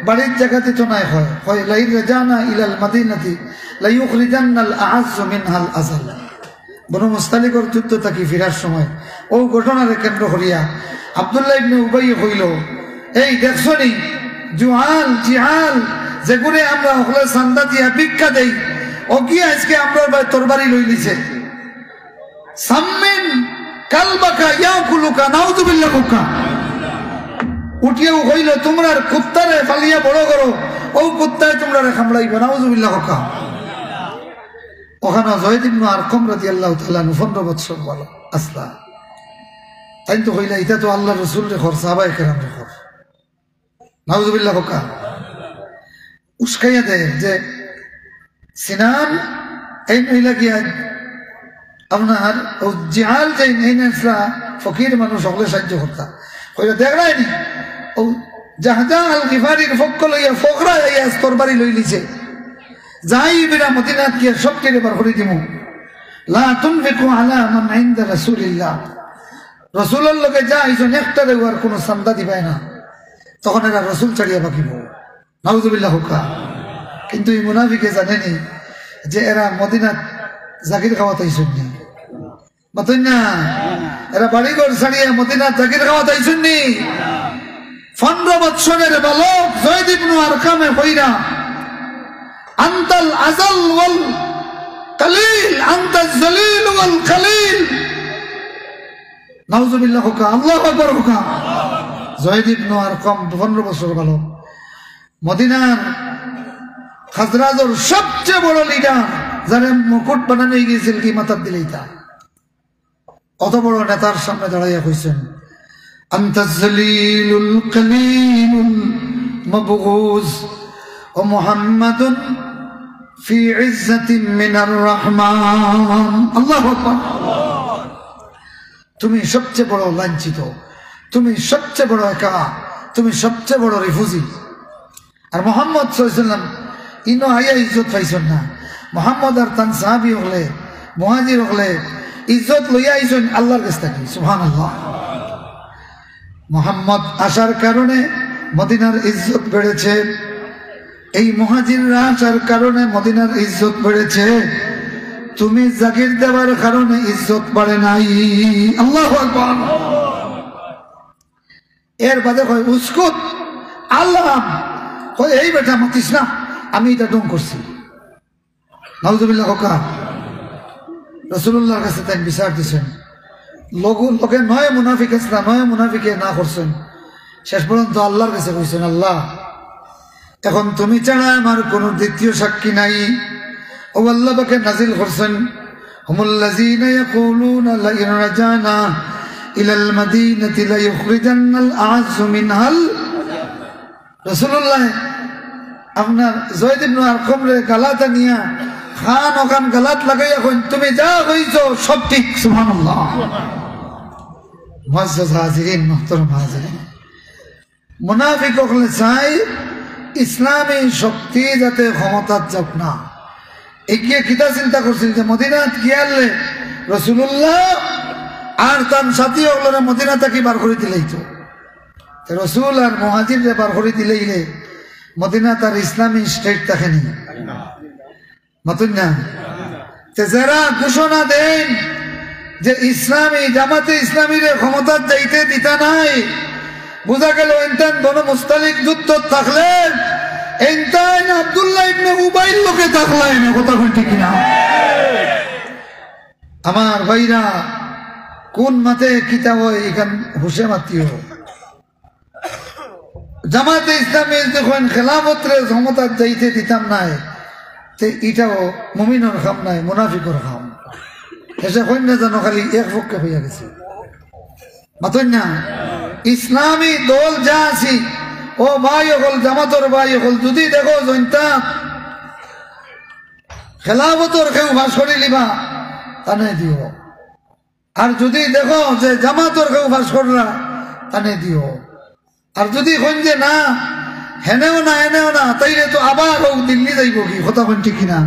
বাড়ির জায়গাতে তো নাই হয় লাইন রাজানা ইলাল মাদিনাতি লা ইউখরিজান্নাল আ'আজ্জু মিনহাল আযাল বনু মুস্তালিকর যুদ্ধ থাকি ফিরার সময় ও ঘটনারে কেন্দ্র করিয়া আব্দুল্লাহ ইবনে উবাই হইল এই দেখছনি জুহাল জিহাল যেগুলো আমরা হলে চান্দা দিয়া ভিক্ষা দেই ও কি আজকে আমরা তরবারি লই লিছে সাম্মিন কালবাকা ইয়াকুলুকা নাউযুবিল্লাহ কুকা উঠিয়েও হইল তোমরা কুত্তারে ফালিয়া বড় করো ও কুত্তায় তোমরা খামড়াইব নাউযুবিল্লাহ কুকা ওখানে জয়েদ ইবনে আরকাম রাদিয়াল্লাহু তাআলা 15 বছর বলো আসলা তাই তো হইলা এটা তো আল্লাহর রাসূল রে খর সাহাবায়ে কেরাম রে খর নাউযুবিল্লাহ কুকা উস্কাইয়া দেয় যে সিনান এই হইলা গিয়া আপনার ও জিহাল যে এই নেসলা ফকির মানুষ সকলে সাহায্য করতা কইরা দেখ রাইনি ও জাহাজা আল গিফারির ফক্ক লইয়া ফকরা ইয়া তরবারি লই লিছে যাই বিনা মদিনাত গিয়া সব কেড়ে বার করে দিমু লা তুনফিকু আলা মান ইনদা রাসূলিল্লাহ রাসূলের লগে যা আইছেন একটা দেওয়ার কোনো চান্দা দিবাই না তখন এরা রাসূল ছাড়িয়া বাকিব নাউযুবিল্লাহ হুকা কিন্তু এই মুনাফিকে জানেনি যে এরা মদিনাত জাকির খাওয়াতে আইছেন নি মাতুন না এরা বাড়িঘর ছাড়িয়া মদিনাত জাকির খাওয়াতে আইছেন নি 15 বছরের বালক জয়েদ ইবনে আরকামে কইরা আনতাল আযাল ওয়াল কালিল আনতাল যালিল ওয়াল কালিল নাউযুবিল্লাহ হুকা আল্লাহু আকবার হুকা জয়েদ ইবনে আরকাম 15 বছর বালক মদিনার খাজরাজের সবচেয়ে বড় লিডার যারা মুকুট বানানো গিয়েছিল কি মাথার দিলেইতা অত বড় নেতার সামনে দাঁড়াইয়া কইছেন আনতাজ যালিলুল কালিলুল মাবগুজ ও মুহাম্মাদুন ফি ইজ্জাতিন মিনার রহমান আল্লাহু আকবার তুমি সবচেয়ে বড় লাঞ্ছিত তুমি সবচেয়ে বড় একা তুমি সবচেয়ে বড় রিফিউজি আর মুহাম্মদ সাল্লাল্লাহু আলাইহি ওয়াসাল্লাম ইনো আয়া ইজ্জত পাইছেন না মুহাম্মদ আর তান সাহাবী হলে মুহাজির হলে ইজ্জত লইয়া আইছেন আল্লাহর কাছ থেকে সুবহানাল্লাহ মুহাম্মদ আসার কারণে মদিনার ইজ্জত বেড়েছে এই মুহাজিররা আসার কারণে মদিনার ইজ্জত বেড়েছে তুমি জাকির দেওয়ার কারণে ইজ্জত বাড়ে নাই আল্লাহু আকবার এর বাদে কয় উস্কুত আল্লাহ কয় এই বেটা মাতিস না আমি এটা ডং করছি নাউযুবিল্লাহ হুকা রাসূলুল্লাহর কাছে তাই বিচার দিছেন লোকে নয় মুনাফিক আসলা নয় মুনাফিকে না করছেন শেষ পর্যন্ত আল্লাহর কাছে কইছেন আল্লাহ এখন তুমি ছাড়া আমার কোনো দ্বিতীয় সাক্ষী নাই ও আল্লাহ পাকে নাজিল করছেন হুমুল্লাযীনা ইয়াকুলুনা লা ইন রাজানা ইলাল মাদিনাতি লা ইউখরিজান্নাল আ'আজ্জু মিনহাল রাসূলুল্লাহ আপনার জয়েদ ইবনে আরকাম রে গালাতা নিয়া খান ওখান গালাত লাগাইয়া কইন তুমি যা কইছো সব ঠিক সুবহানাল্লাহ মুআজ্জাজ হাজিরিন মুহতারাম হাজিরিন মুনাফিক হলে চাই ইসলামী শক্তি যাতে ক্ষমতা যাক না এগিয়ে কিতা চিন্তা করছিল যে মদিনাত গিয়ালে রাসূলুল্লাহ আর তার সাথী হলরে মদিনা থেকে বার করে দিলেই তো রাসূল আর মুহাজিররে বার করে দিলেইলে মদিনা তার ইসলামী স্টেট থাকেনি মাতুন না যারা ঘোষণা দেন যে ইসলামী জামাতে ইসলামীর ক্ষমতা যাইতে দিতা নাই বোঝা গেল এনতেন বনু মুস্তালিক যুদ্ধ থাকলে এনতেন আব্দুল্লাহ ইবনে উবাইর লোকে থাকলেন কথা ঠিক না আমার ভাইরা কোন মাতে কিতাব এখান হুসে মাতিও জামাতে ইসলামী যখন খেলাফতরে ক্ষমতার যাইতে দিতাম নাই, তে এটাও মুমিনের খাম নাই, মুনাফিকর খাম। এসে কন্যা যেন খালি এক পক্ষে হইয়া গেছে। মাতন না, ইসলামী দল যা আছি ও ভাই হল, জামাতর ভাই হল, যদি দেখো জনতা খেলাফতর কেউ ভাস করে লিবা তানে দিও, আর যদি দেখো যে জামাতর কেউ ভাস করলা তানে দিও, আর যদি কইন যে না হেনেও না এনেও না, তাইলে তো আবার হোক দিল্লি যাইব কি, কথা কোন ঠিক কিনা?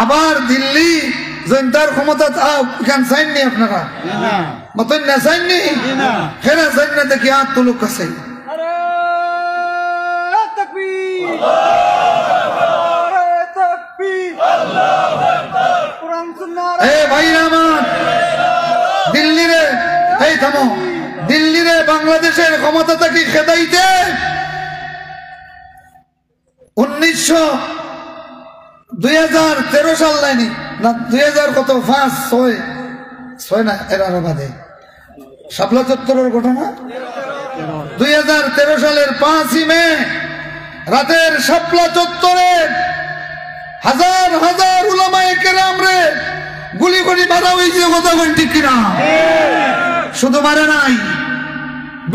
আবার দিল্লি জনতার ক্ষমতা এখান চাইননি আপনারা, মতন না চাইননি, হেরা চাইন না দেখি আর তো লোক আছে। ভাইরা আমার, দিল্লি রে, এই থামো, দিল্লি রে বাংলাদেশের ক্ষমতা থাকি খেদাইতে 2013 সাল লাইনি না, 2000 কত 5-6 না, এর আরো বাদে শাপলা চত্বরের ঘটনা 2013 সালের 5ই মে রাতের শাপলা চত্বরে হাজার হাজার উলামায়ে কেরাম রে গুলি করে মারা হয়েছে, কথা কোন ঠিক কিনা? শুধু মারে নাই,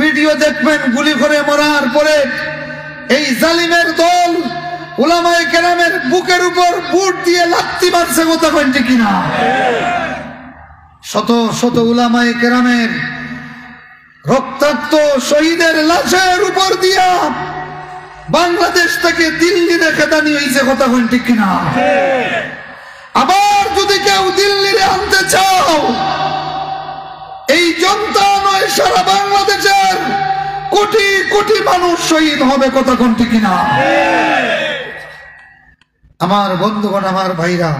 ভিডিও দেখবেন গুলি করে মরার পরে এই জালিমের দল উলামায়ে কেরামের বুকের উপর বুট দিয়ে লাথি মারছে, কথা কোন ঠিক কিনা? শত শত উলামায়ে কেরামের রক্তাক্ত শহীদের লাশের উপর দিয়া বাংলাদেশ থেকে দিল্লিতে খেদানি হয়েছে, কথা কোন ঠিক কিনা? আবার যদি কেউ দিল্লিতে আনতে চাও, এই জনতা নয়, সারা বাংলাদেশের কোটি কোটি মানুষ শহীদ হবে, কথা কোন ঠিক কিনা? আমার বন্ধুগণ, আমার ভাইরা,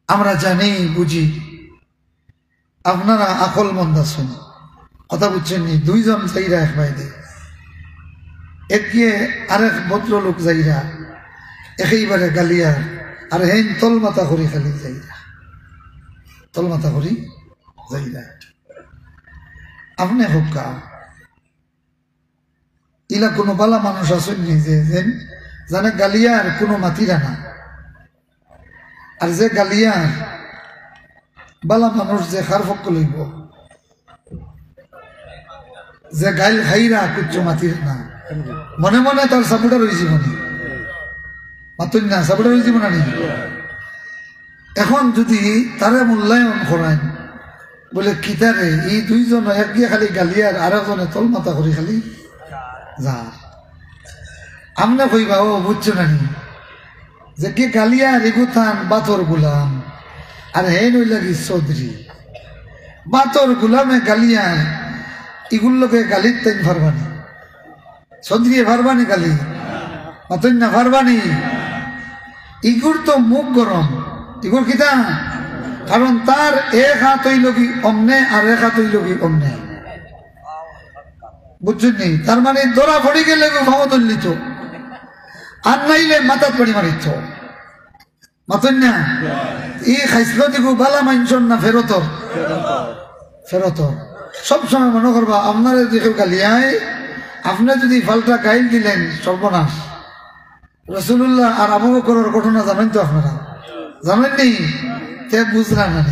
আমরা জানি বুঝি, আপনারা আকল মন্দ আছেন, কথা বুঝছেন নি? দুইজন যাইরা এক বাইরে, একে আরেক ভদ্রলোক যাইরা একেবারে গালিয়া, আর হেন তল মাথা করি খালি যাইরা, তল মাথা করি যাইরা। আপনি হোকা ইলা কোনো বালা মানুষ আসেন নি যে জানে গালিয়ার কোনো মাতিরা না, আর যে গালিয়ার বালা মানুষ যে খার পক্ষ লইব, যে গাইল খাইরা কুচ্চ মাতির না, মনে মনে তার সাপোর্টার হয়ে জীবনী মাতুন না, সাপোর্টার হয়ে জীবন আনি। এখন যদি তারা মূল্যায়ন করেন, বলে কিতারে এই দুইজন এক গিয়ে খালি গালিয়ার, আর একজনে তল মাথা করি খালি যা, আমরা কইবা ও বুঝছো নানি যে কে গালিয়ার এগুথান বাতর গুলাম, আর হেন ওই লাগি চৌধুরী বাতর গুলামে গালিয়ার, এগুলোকে গালির তাই ফারবানি, চৌধুরী ফারবানি গালি মাতুন না ফারবানি, ইগুর তো মুখ গরম, ইগুর কিতা, কারণ তার এক হাত হইল কি অমনে আর এক হাত হইল কি অমনে, বুঝছেন নি? তার মানে দৌড়া পড়ে গেলে ভাও ধরলিত, আর নাইলে মাথাত পড়ি মারিত, মাতুন না? এই খাইছিল দিগু বালা মানছন না ফেরতর, ফেরতর সবসময় মনে করবা আপনারা দেখে গালিয়ায়, আপনি যদি ফালটা গাইল দিলেন সর্বনাশ। রাসূলুল্লাহ আর আবু বকরের ঘটনা জানেন তো আপনারা, জানেননি? তে বুঝলেন না?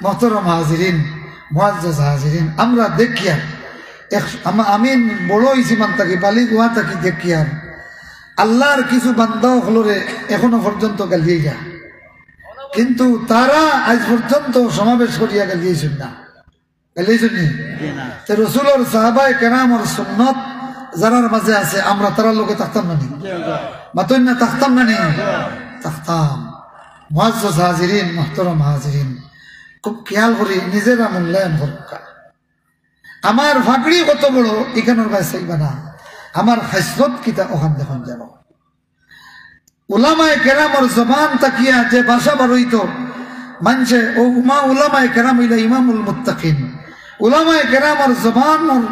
মুহতারাম হাজিরিন, মুআজ্জাজ হাজিরিন, আমরা দেখিয়া আমি বড় হয়েছি মান থাকি, বালি গুহা থাকি দেখিয়া আল্লাহর কিছু বান্দা হলরে এখনো পর্যন্ত গালিয়ে যা, কিন্তু তারা আজ পর্যন্ত সমাবেশ করিয়া গালিয়েছেন না, গালিয়েছেন নি? রসুলের সাহাবায়ে কেরামের সুন্নত যারার মাঝে আছে, আমরা তারা লোকে থাকতাম না নি? মাতুন না থাকতাম না নি? থাকতাম। মুআজ্জাজ হাজিরিন, মুহতারাম হাজিরিন, খুব খেয়াল করি নিজেরা মূল্যায়ন করবা। আমার ফাগড়ি কত বড় এখানের গায়ে চাইবা না, আমার হাসরত কিতা ওখান দেখুন যেন। উলামায়ে কেরামর জবান তাকিয়া যে ভাষা বারইত মানছে, ও উলামায়ে কেরাম হইলা ইমামুল মুত্তাকিন। উলামায়ে কেরামর জবানর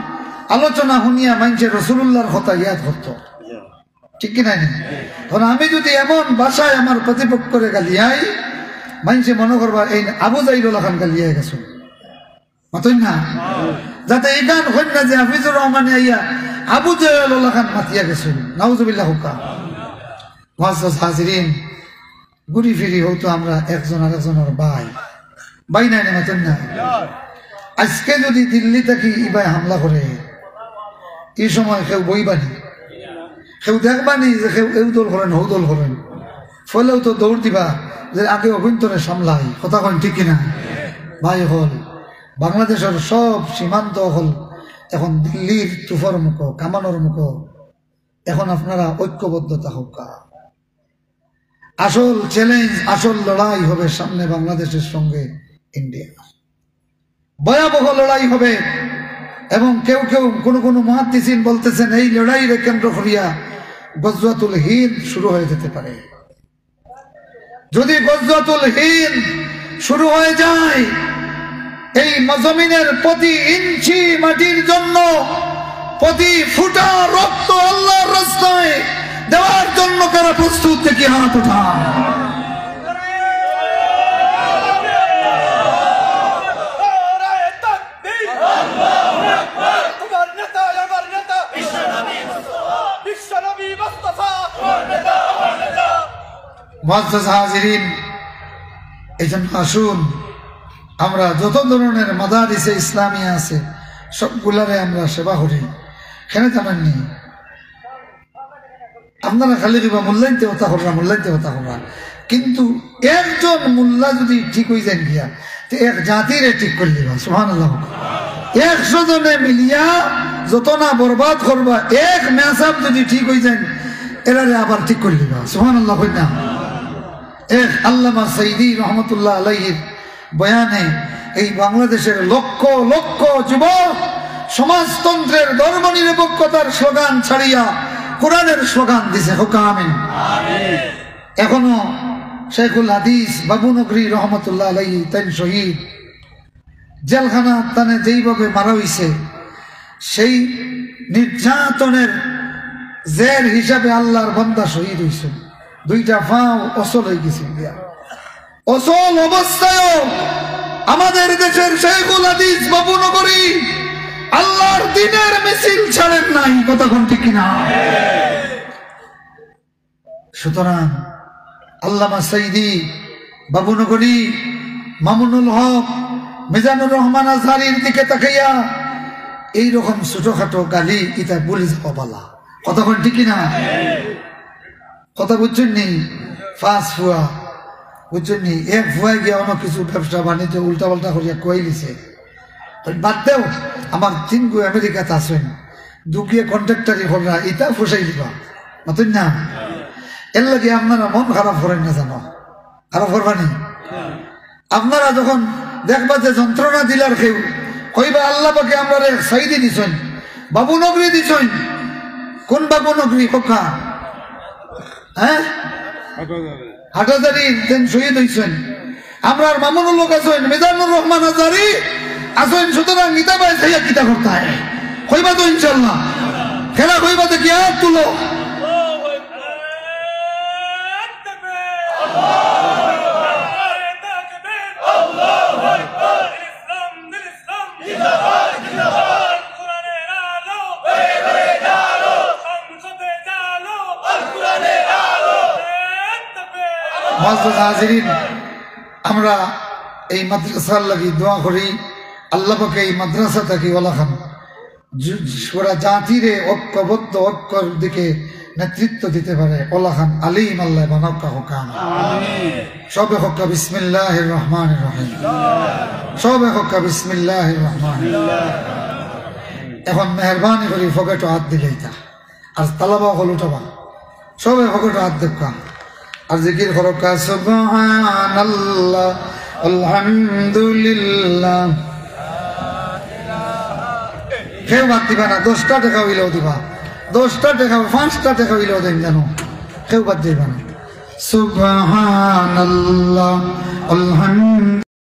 আলোচনা শুনিয়া মানছে রাসূলুল্লাহর কথা ইয়াদ করত, ঠিক কিনা? কারণ আমি যদি এমন ভাষায় আমার প্রতিপক্ষরে গালিয়াই, মানছে মনে করবা এই আবু জাইলুল খান গালিয়াই গেছো, মাতুন না? যাতে এই গান হইন না যে হাফিজুর রহমান আইয়া আবু জাহেল ওলা খান মাতিয়া গেছেন নাউজুবিল্লাহ হুকা মুআজ্জাজ হাজিরিন ঘুরি ফিরি হয়তো আমরা একজন আরেকজনের ভাই নাই মতন না আজকে যদি দিল্লি থেকে ইবাই হামলা করে এই সময় কেউ বইবানি কেউ দেখবানি যে কেউ এই দল করেন হৌ দল করেন ফলেও তো দৌড় দিবা যে আগে অভ্যন্তরে সামলাই কথা কন ঠিক কিনা ভাই হল বাংলাদেশের সব সীমান্ত হল এখন দিল্লির তুফর মুখ কামানোর মুখ এখন আপনারা ঐক্যবদ্ধতা হোক আসল চ্যালেঞ্জ আসল লড়াই হবে সামনে বাংলাদেশের সঙ্গে ইন্ডিয়া ভয়াবহ লড়াই হবে এবং কেউ কেউ কোন মুহাদ্দিসিন বলতেছেন এই লড়াইকে কেন্দ্র করিয়া গজওয়াতুল হিন্দ শুরু হয়ে যেতে পারে যদি গজওয়াতুল হিন্দ শুরু হয়ে যায় এই মজমিনের প্রতি ইঞ্চি মাটির জন্য প্রতি ফুটা রক্ত আল্লাহর রাস্তায় দেওয়ার জন্য কারা প্রস্তুত থেকে হাত উঠান মুআজ্জাজ হাজিরিন এজন্য আসুন আমরা যত ধরনের মাদারিসে ইসলামিয়া আছে সবগুলারে আমরা সেবা করি কেন জানেননি আপনারা খালি কিবা মূল্যায়িত হতা করা কিন্তু একজন মোল্লা যদি ঠিক হয়ে যান গিয়া তো এক জাতিরে ঠিক করে দিবা সুবহানাল্লাহ 100 জনে মিলিয়া যত না বরবাদ করবা এক মেসাব যদি ঠিক হয়ে যান এরারে আবার ঠিক করে দিবা সুবহানাল্লাহ কই না এক আল্লামা সাইদি রহমতুল্লাহ আলাইহির বয়ানে এই বাংলাদেশের লক্ষ লক্ষ যুবক সমাজতন্ত্রের ধর্মনিরপেক্ষতার স্লোগান ছাড়িয়া কোরআনের স্লোগান দিছে হোকা আমিন এখনো শেখুল হাদিস বাবু নগরী রহমতুল্লাহ আলাইহি তাই শহীদ জেলখানা তানে যেইভাবে মারা হইছে সেই নির্যাতনের জের হিসাবে আল্লাহর বান্দা শহীদ হইছে দুইটা ফাও অসল হয়ে গেছে অসল অবস্থায় আমাদের দেশের শেখুল হাদিস বাবু নগরী আল্লাহর দ্বীনের মিছিল ছাড়েন নাই কথা কোন ঠিক কিনা সুতরাং আল্লামা সাইদি বাবু নগরী মামুনুল হক মিজানুর রহমান আজহারির দিকে তাকাইয়া এইরকম ছোটখাটো গালি ইটা বলে যাওয়া বলা কথা কোন ঠিক কিনা কথা বুঝছেন নি ফাঁস ফুয়া বুঝছেন নি এক ফুয়ায় গিয়ে অনেক কিছু ব্যবসা বাণিজ্য উল্টা পাল্টা করিয়া কয়ে দিছে বাদ দেও আমার 3 গো আমেরিকাতে আসেন দুকিয়ে কন্ট্রাক্টারি করা এটা ফসাই দিবা মতন না এর লাগে আপনারা মন খারাপ করেন না জানো খারাপ করবানি আপনারা যখন দেখবা যে যন্ত্রণা দিলার কেউ কইবা আল্লাহ পাকে আমরা সাইদি দিছেন বাবু নগরী দিছেন কোন বাবু নগরী কোকা হ্যাঁ হাটাজারি দেন শহীদ হইছেন আমরা মামুনুল হক আছেন মিজানুর রহমান আজহারি আছেন সুতরাং ইতা ভাই সাইয়া কিতা করতে হয় কইবা তো ইনশাআল্লাহ খেলা কইবা তো কি হাত তুলো মুআজ্জাজ হাজিরিন আমরা এই মাদ্রাসার লাগি দোয়া করি আল্লাহ পাকে এই মাদ্রাসা থেকে ওলাখান পুরা জাতিরে ঐক্যবদ্ধ ঐক্যর দিকে নেতৃত্ব দিতে পারে ওলাখান আলিম আল্লাহ বানাক্কা হোকান সবে হক্কা বিসমিল্লাহির রহমানির রহিম সবে হক্কা বিসমিল্লাহির রহমানির এখন মেহরবানি করি ফকেটো হাত দিলেইতা আর তালাবা হল উঠাবা সবে ফকেটো হাত দেখা আর জিকির করকা সুবহানাল্লাহ আলহামদুলিল্লাহ কেউ বাদ দিবা না 10টা টাকা হইলেও দিবা 10টা টাকা 5টা টাকা হইলেও দেন জানো কেউ বাদ দিবা না সুবহানাল্লাহ আলহামদুলিল্লাহ